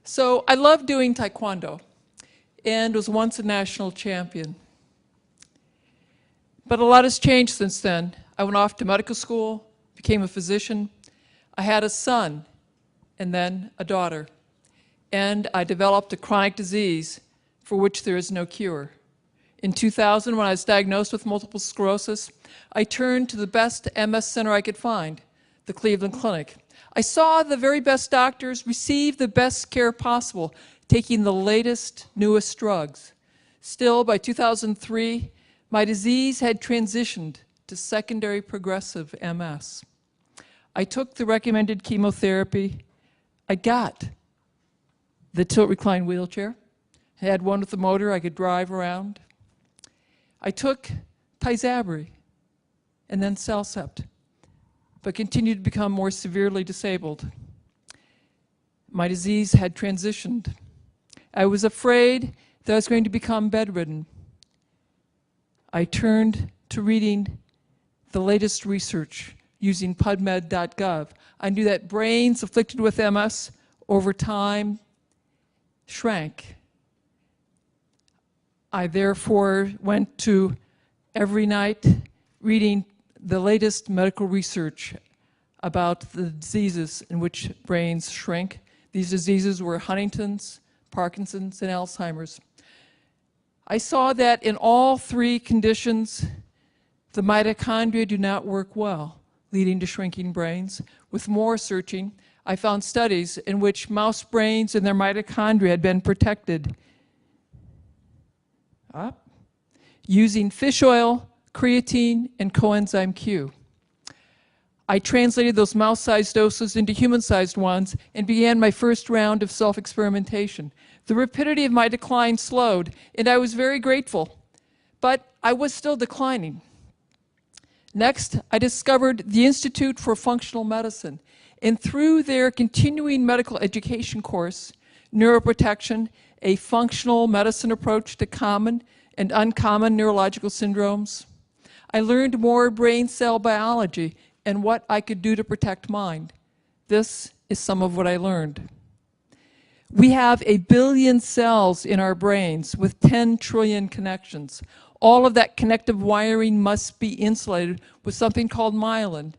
So I love doing taekwondo and was once a national champion. But a lot has changed since then. I went off to medical school, became a physician. I had a son and then a daughter. And I developed a chronic disease for which there is no cure. In 2000, when I was diagnosed with multiple sclerosis, I turned to the best MS center I could find, the Cleveland Clinic. I saw the very best doctors receive the best care possible, taking the latest, newest drugs. Still, by 2003, my disease had transitioned to secondary progressive MS. I took the recommended chemotherapy. I got the tilt-recline wheelchair. I had one with a motor I could drive around. I took Tysabri and then Cellcept, but continued to become more severely disabled. My disease had transitioned. I was afraid that I was going to become bedridden. I turned to reading the latest research using PubMed.gov. I knew that brains afflicted with MS over time shrank. I therefore went to every night reading the latest medical research about the diseases in which brains shrink. These diseases were Huntington's, Parkinson's, and Alzheimer's. I saw that in all three conditions, the mitochondria do not work well, leading to shrinking brains. With more searching, I found studies in which mouse brains and their mitochondria had been protected using fish oil, creatine, and coenzyme Q. I translated those mouse-sized doses into human-sized ones and began my first round of self-experimentation. The rapidity of my decline slowed, and I was very grateful, but I was still declining. Next, I discovered the Institute for Functional Medicine, and through their continuing medical education course, Neuroprotection, a functional medicine approach to common and uncommon neurological syndromes, I learned more brain cell biology and what I could do to protect mind. This is some of what I learned. We have 1 billion cells in our brains with 10 trillion connections. All of that connective wiring must be insulated with something called myelin,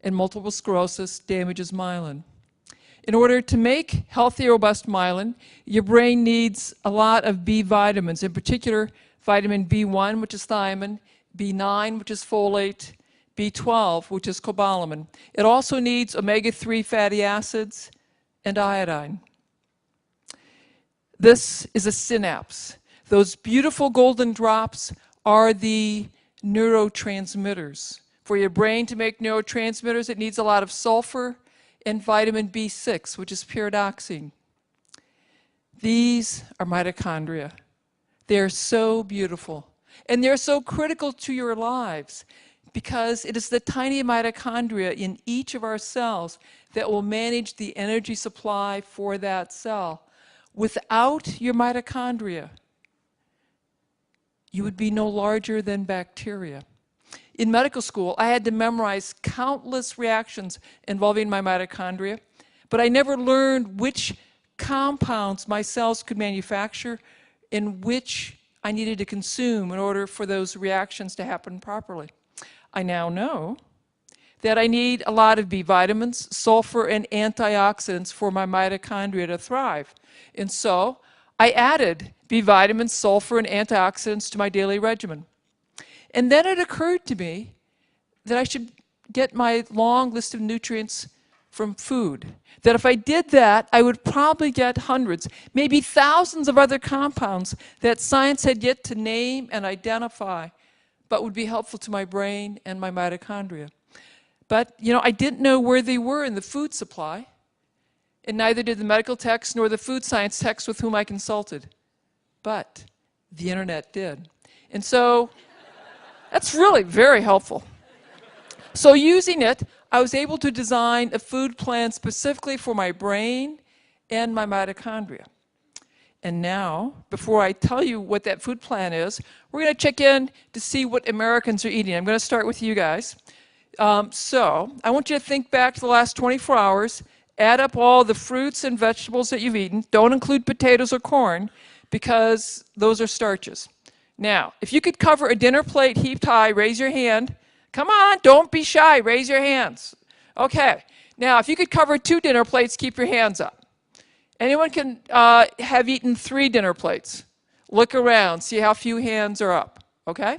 and multiple sclerosis damages myelin. In order to make healthy, robust myelin, your brain needs a lot of B vitamins, in particular vitamin B1, which is thiamine, B9, which is folate, B12, which is cobalamin. It also needs omega-3 fatty acids and iodine. This is a synapse. Those beautiful golden drops are the neurotransmitters. For your brain to make neurotransmitters, it needs a lot of sulfur and vitamin B6, which is pyridoxine. These are mitochondria. They're so beautiful. And they're so critical to your lives because it is the tiny mitochondria in each of our cells that will manage the energy supply for that cell. Without your mitochondria, you would be no larger than bacteria. In medical school, I had to memorize countless reactions involving my mitochondria, but I never learned which compounds my cells could manufacture and which I needed to consume in order for those reactions to happen properly. I now know that I need a lot of B vitamins, sulfur, and antioxidants for my mitochondria to thrive. And so I added B vitamins, sulfur, and antioxidants to my daily regimen. And then it occurred to me that I should get my long list of nutrients from food. That if I did that, I would probably get hundreds, maybe thousands of other compounds that science had yet to name and identify, but would be helpful to my brain and my mitochondria. But, I didn't know where they were in the food supply, and neither did the medical techs nor the food science techs with whom I consulted. But the internet did. And so that's really very helpful. So using it, I was able to design a food plan specifically for my brain and my mitochondria. And now, before I tell you what that food plan is, we're going to check in to see what Americans are eating. I'm going to start with you guys. So I want you to think back to the last 24 hours Add up all the fruits and vegetables that you've eaten. Don't include potatoes or corn because those are starches. Now, if you could cover a dinner plate heaped high, raise your hand. Come on, don't be shy, raise your hands. Okay, now if you could cover 2 dinner plates, keep your hands up. Anyone can have eaten 3 dinner plates. Look around, see how few hands are up, okay?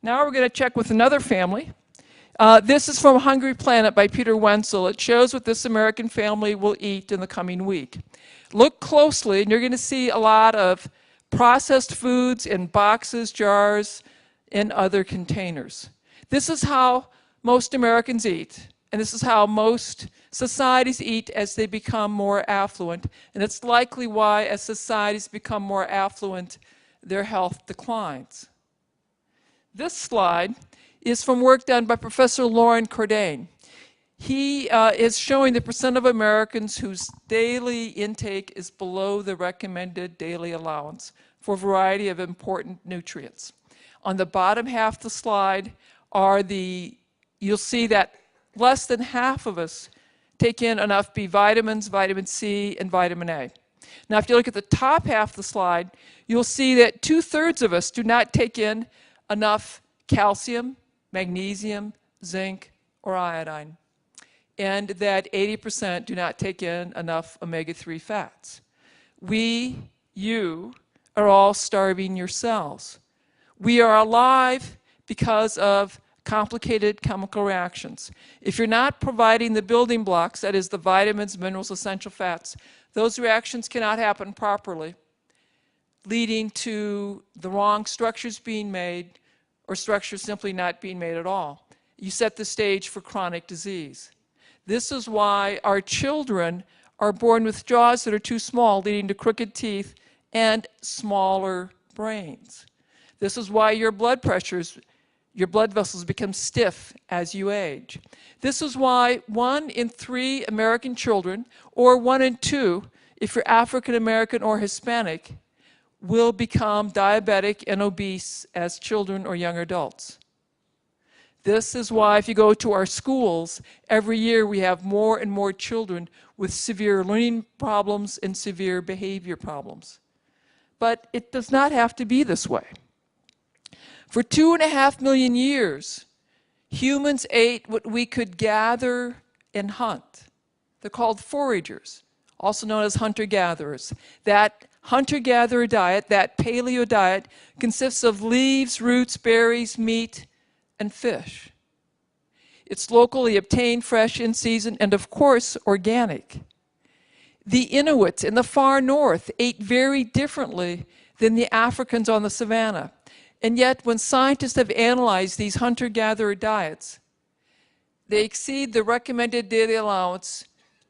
Now we're gonna check with another family. This is from Hungry Planet by Peter Wenzel. It shows what this American family will eat in the coming week. Look closely and you're gonna see a lot of processed foods in boxes, jars, and other containers. This is how most Americans eat, and this is how most societies eat as they become more affluent, and it's likely why as societies become more affluent, their health declines. This slide is from work done by Professor Lauren Cordain. He is showing the percent of Americans whose daily intake is below the recommended daily allowance for a variety of important nutrients. On the bottom half of the slide are you'll see that less than half of us take in enough B vitamins, vitamin C, and vitamin A. Now, if you look at the top half of the slide, you'll see that 2/3 of us do not take in enough calcium, magnesium, zinc, or iodine, and that 80% do not take in enough omega-3 fats. You are all starving your cells. We are alive because of complicated chemical reactions. If you're not providing the building blocks, that is the vitamins, minerals, essential fats, those reactions cannot happen properly, leading to the wrong structures being made or structures simply not being made at all. You set the stage for chronic disease. This is why our children are born with jaws that are too small, leading to crooked teeth and smaller brains. This is why your blood vessels become stiff as you age. This is why 1 in 3 American children, or 1 in 2 if you're African American or Hispanic, will become diabetic and obese as children or young adults. This is why if you go to our schools, every year we have more and more children with severe learning problems and severe behavior problems. But it does not have to be this way. For 2.5 million years, humans ate what we could gather and hunt. They're called foragers, also known as hunter-gatherers. That hunter-gatherer diet, that paleo diet, consists of leaves, roots, berries, meat, and fish. It's locally obtained, fresh, in season, and of course, organic. The Inuits in the far north ate very differently than the Africans on the savannah. And yet, when scientists have analyzed these hunter-gatherer diets, they exceed the recommended daily allowance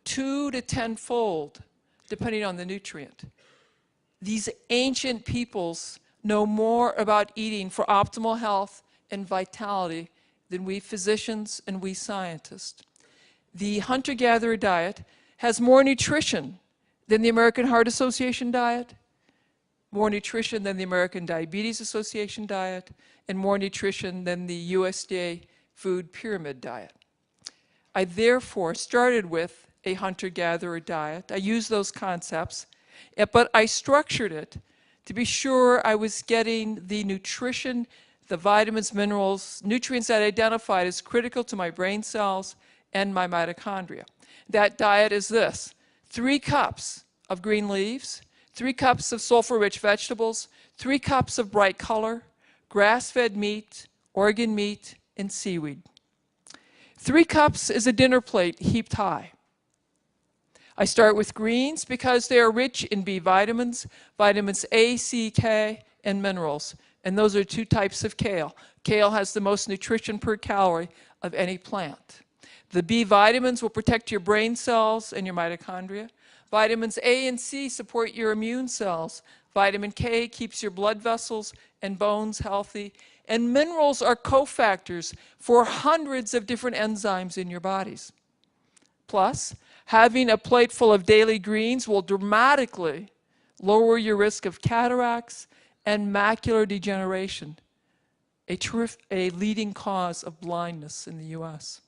2 to 10-fold, depending on the nutrient. These ancient peoples know more about eating for optimal health and vitality than we physicians and we scientists. The hunter-gatherer diet has more nutrition than the American Heart Association diet, more nutrition than the American Diabetes Association diet, and more nutrition than the USDA Food Pyramid diet. I therefore started with a hunter-gatherer diet. I used those concepts, but I structured it to be sure I was getting the nutrition, the vitamins, minerals, nutrients that I identified as critical to my brain cells and my mitochondria. That diet is this: 3 cups of green leaves, 3 cups of sulfur-rich vegetables, 3 cups of bright color, grass-fed meat, organ meat, and seaweed. 3 cups is a dinner plate heaped high. I start with greens because they are rich in B vitamins, vitamins A, C, K, and minerals. And those are 2 types of kale. Kale has the most nutrition per calorie of any plant. The B vitamins will protect your brain cells and your mitochondria. Vitamins A and C support your immune cells. Vitamin K keeps your blood vessels and bones healthy. And minerals are cofactors for hundreds of different enzymes in your bodies. Plus, having a plate full of daily greens will dramatically lower your risk of cataracts and macular degeneration, a leading cause of blindness in the US.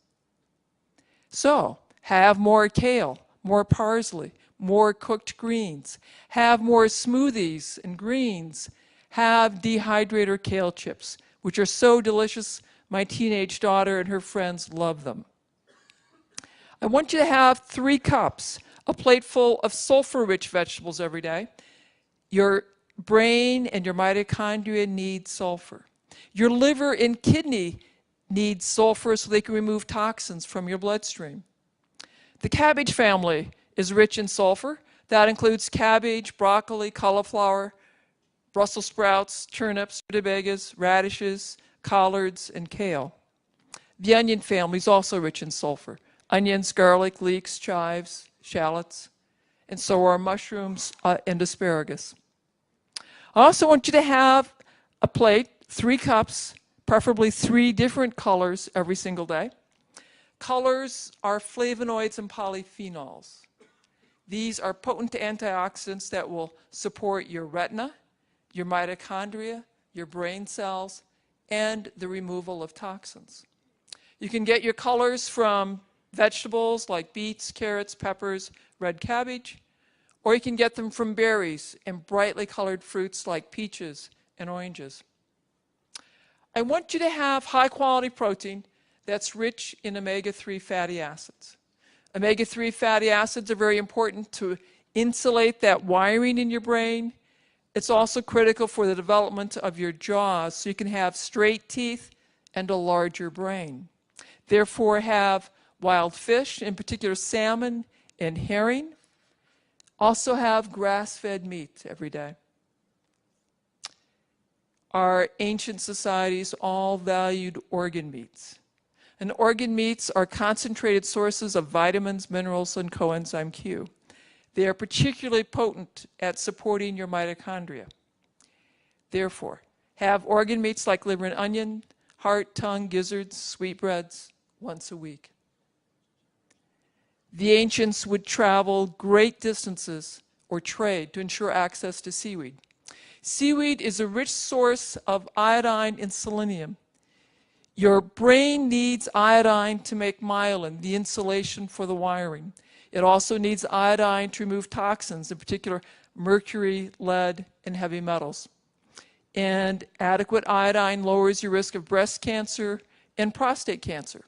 So, have more kale, more parsley, more cooked greens, have more smoothies and greens, have dehydrated or kale chips, which are so delicious. My teenage daughter and her friends love them. I want you to have 3 cups, a plate full of sulfur-rich vegetables every day. Your brain and your mitochondria need sulfur. Your liver and kidney need sulfur so they can remove toxins from your bloodstream. The cabbage family is rich in sulfur. That includes cabbage, broccoli, cauliflower, Brussels sprouts, turnips, rutabagas, radishes, collards, and kale. The onion family is also rich in sulfur. Onions, garlic, leeks, chives, shallots, and so are mushrooms and asparagus. I also want you to have a plate, 3 cups, preferably 3 different colors every single day. Colors are flavonoids and polyphenols. These are potent antioxidants that will support your retina, your mitochondria, your brain cells, and the removal of toxins. You can get your colors from vegetables like beets, carrots, peppers, red cabbage, or you can get them from berries and brightly colored fruits like peaches and oranges. I want you to have high-quality protein that's rich in omega-3 fatty acids. Omega-3 fatty acids are very important to insulate that wiring in your brain. It's also critical for the development of your jaws so you can have straight teeth and a larger brain. Therefore, have wild fish, in particular salmon and herring. Also have grass-fed meat every day. Our ancient societies all valued organ meats. And organ meats are concentrated sources of vitamins, minerals, and coenzyme Q. They are particularly potent at supporting your mitochondria. Therefore, have organ meats like liver and onion, heart, tongue, gizzards, sweetbreads once a week. The ancients would travel great distances or trade to ensure access to seaweed. Seaweed is a rich source of iodine and selenium. Your brain needs iodine to make myelin, the insulation for the wiring. It also needs iodine to remove toxins, in particular mercury, lead, and heavy metals. And adequate iodine lowers your risk of breast cancer and prostate cancer.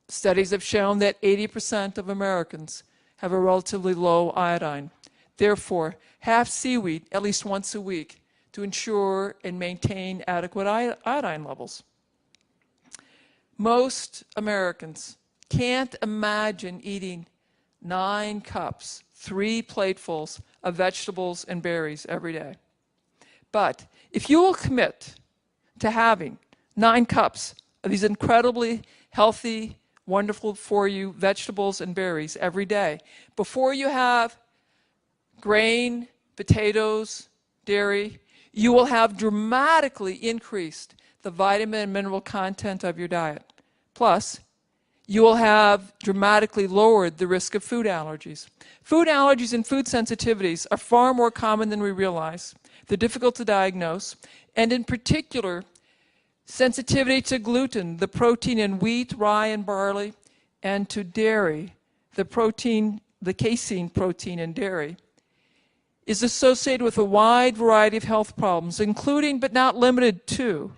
Studies have shown that 80% of Americans have a relatively low iodine. Therefore, have seaweed at least once a week to ensure and maintain adequate iodine levels. Most Americans can't imagine eating 9 cups, 3 platefuls of vegetables and berries every day. But if you will commit to having 9 cups of these incredibly healthy, wonderful for you vegetables and berries every day, before you have grain, potatoes, dairy, you will have dramatically increased the vitamin and mineral content of your diet. Plus, you will have dramatically lowered the risk of food allergies. Food allergies and food sensitivities are far more common than we realize. They're difficult to diagnose, and in particular, sensitivity to gluten, the protein in wheat, rye, and barley, and to dairy, the casein protein in dairy, is associated with a wide variety of health problems, including but not limited to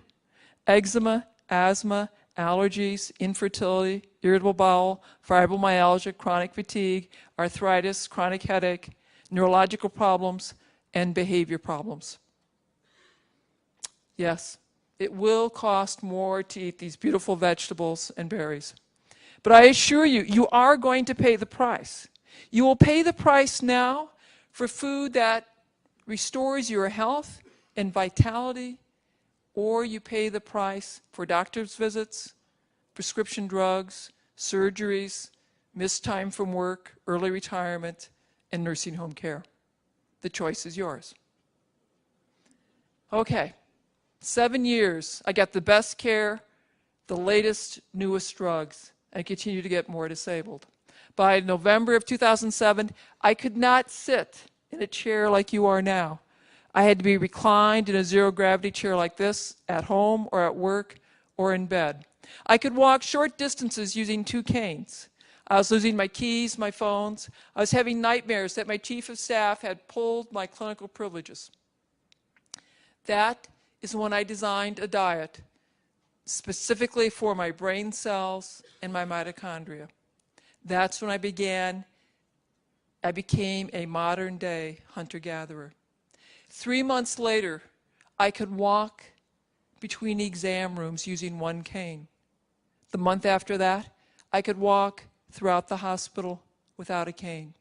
eczema, asthma, allergies, infertility, irritable bowel, fibromyalgia, chronic fatigue, arthritis, chronic headache, neurological problems, and behavior problems. Yes, it will cost more to eat these beautiful vegetables and berries. But I assure you, you are going to pay the price. You will pay the price now for food that restores your health and vitality, or you pay the price for doctor's visits, prescription drugs, surgeries, missed time from work, early retirement, and nursing home care. The choice is yours. Okay, 7 years, I got the best care, the latest, newest drugs, and continue to get more disabled. By November of 2007, I could not sit in a chair like you are now. I had to be reclined in a zero-gravity chair like this, at home or at work or in bed. I could walk short distances using 2 canes. I was losing my keys, my phones. I was having nightmares that my chief of staff had pulled my clinical privileges. That is when I designed a diet specifically for my brain cells and my mitochondria. That's when I became a modern-day hunter-gatherer. 3 months later, I could walk between exam rooms using one cane. The month after that, I could walk throughout the hospital without a cane.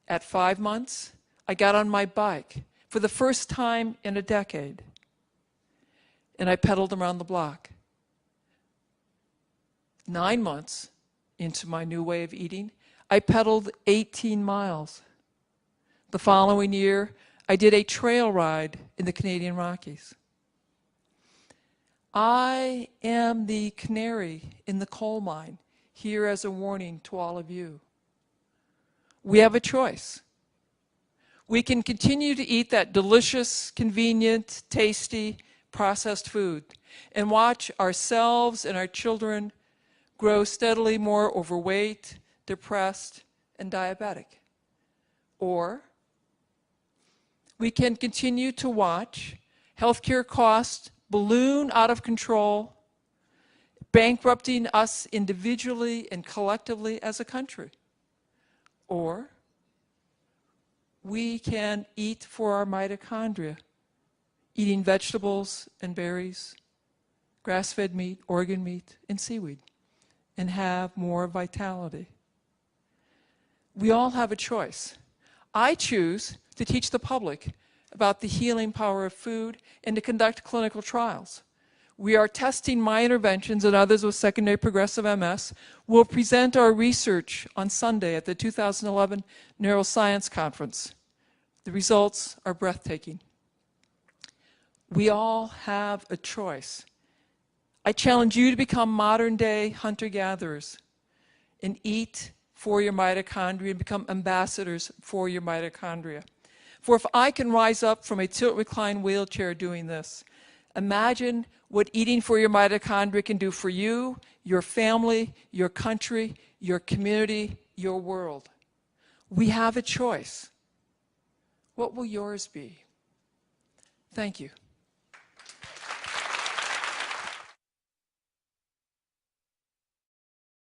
At 5 months, I got on my bike for the first time in a decade, and I pedaled around the block. 9 months into my new way of eating, I pedaled 18 miles. The following year, I did a trail ride in the Canadian Rockies. I am the canary in the coal mine, here as a warning to all of you. We have a choice. We can continue to eat that delicious, convenient, tasty, processed food and watch ourselves and our children grow steadily more overweight, depressed, and diabetic. Or we can continue to watch healthcare costs balloon out of control, bankrupting us individually and collectively as a country. Or we can eat for our mitochondria, eating vegetables and berries, grass-fed meat, organ meat, and seaweed, and have more vitality. We all have a choice. I choose to teach the public about the healing power of food and to conduct clinical trials. We are testing my interventions and others with secondary progressive MS. We'll present our research on Sunday at the 2011 Neuroscience Conference. The results are breathtaking. We all have a choice. I challenge you to become modern-day hunter-gatherers and eat for your mitochondria and become ambassadors for your mitochondria. For if I can rise up from a tilt-recline wheelchair doing this, imagine what eating for your mitochondria can do for you, your family, your country, your community, your world. We have a choice. What will yours be? Thank you.